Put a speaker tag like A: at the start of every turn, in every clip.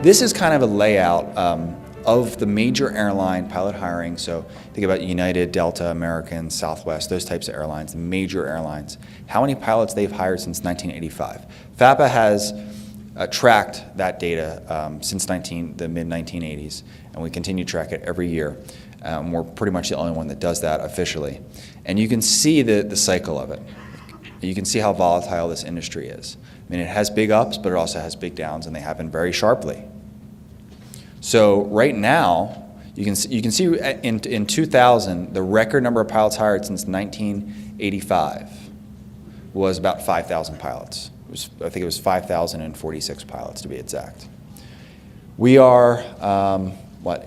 A: This is kind of a layout of the major airline pilot hiring. So think about United, Delta, American, Southwest, those types of airlines, the major airlines. How many pilots they've hired since 1985. FAPA has tracked that data since the mid-1980s, and we continue to track it every year. We're pretty much the only one that does that officially. And you can see the cycle of it. You can see how volatile this industry is. I mean, it has big ups, but it also has big downs, and they happen very sharply. So right now, you can see in 2000, the record number of pilots hired since 1985 was about 5,000 pilots. I think it was 5,046 pilots to be exact. We are,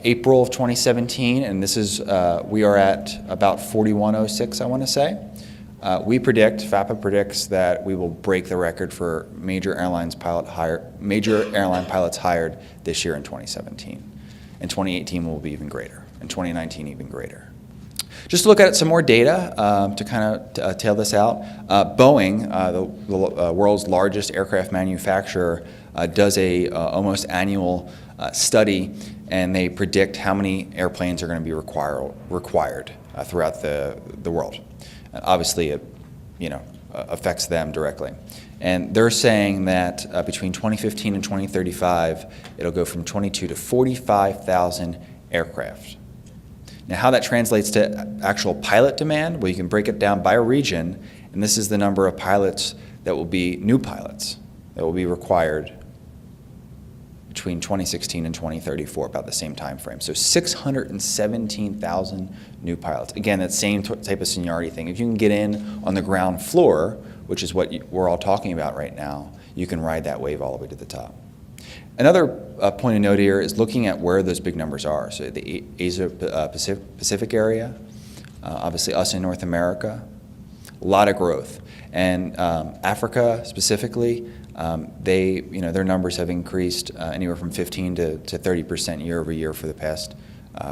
A: April of 2017, and this is, we are at about 4106, I want to say. FAPA predicts that we will break the record for major airline pilots hired this year in 2017. And 2018 will be even greater, and 2019 even greater. Just to look at some more data to kind of tail this out, Boeing, the world's largest aircraft manufacturer, does a almost annual study, and they predict how many airplanes are going to be required throughout the world. Obviously, it affects them directly. And they're saying that between 2015 and 2035, it'll go from 22 to 45,000 aircraft. Now, how that translates to actual pilot demand, well, you can break it down by region, and this is the number of pilots that will be new pilots that will be required between 2016 and 2034, about the same time frame. So 617,000 new pilots. Again, that same type of seniority thing. If you can get in on the ground floor, which is what we're all talking about right now, you can ride that wave all the way to the top. Another point of note here is looking at where those big numbers are. So the Asia Pacific area, obviously us in North America, a lot of growth. And Africa specifically, their numbers have increased anywhere from 15 to 30% year over year for the past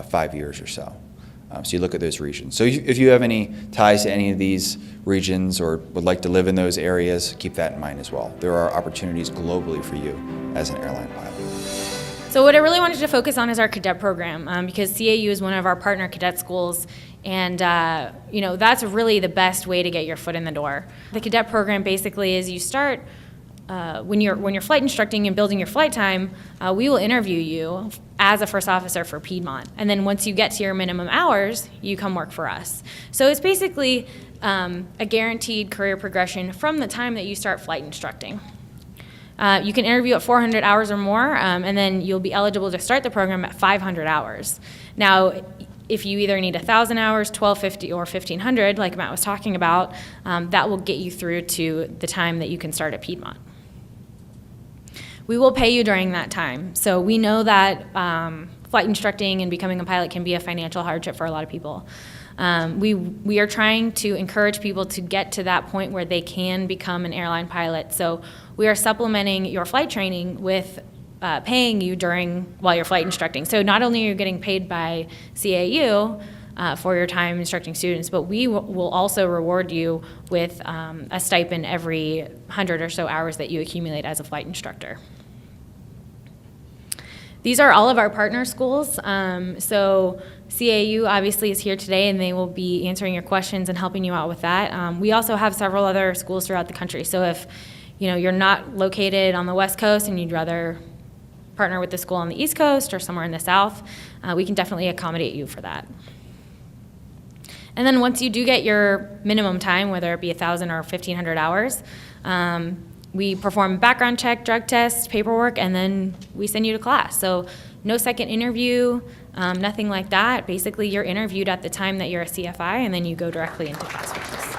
A: 5 years or so. So you look at those regions. So if you have any ties to any of these regions or would like to live in those areas, keep that in mind as well. There are opportunities globally for you as an airline pilot.
B: So what I really wanted to focus on is our cadet program, because CAU is one of our partner cadet schools, and that's really the best way to get your foot in the door. The cadet program basically is you start when you're flight instructing and building your flight time, we will interview you as a first officer for Piedmont. And then once you get to your minimum hours, you come work for us. So it's basically a guaranteed career progression from the time that you start flight instructing. You can interview at 400 hours or more, and then you'll be eligible to start the program at 500 hours. Now, if you either need 1,000 hours, 1,250, or 1,500, like Matt was talking about, that will get you through to the time that you can start at Piedmont. We will pay you during that time. So we know that flight instructing and becoming a pilot can be a financial hardship for a lot of people. We are trying to encourage people to get to that point where they can become an airline pilot. So we are supplementing your flight training with paying you while you're flight instructing. So not only are you getting paid by CAU for your time instructing students, but we will also reward you with a stipend every 100 or so hours that you accumulate as a flight instructor. These are all of our partner schools. So CAU obviously is here today, and they will be answering your questions and helping you out with that. We also have several other schools throughout the country. So if you're not located on the West Coast and you'd rather partner with the school on the East Coast or somewhere in the South, we can definitely accommodate you for that. And then once you do get your minimum time, whether it be 1,000 or 1,500 hours, we perform background check, drug test, paperwork, and then we send you to class. So no second interview, nothing like that. Basically, you're interviewed at the time that you're a CFI, and then you go directly into class with us.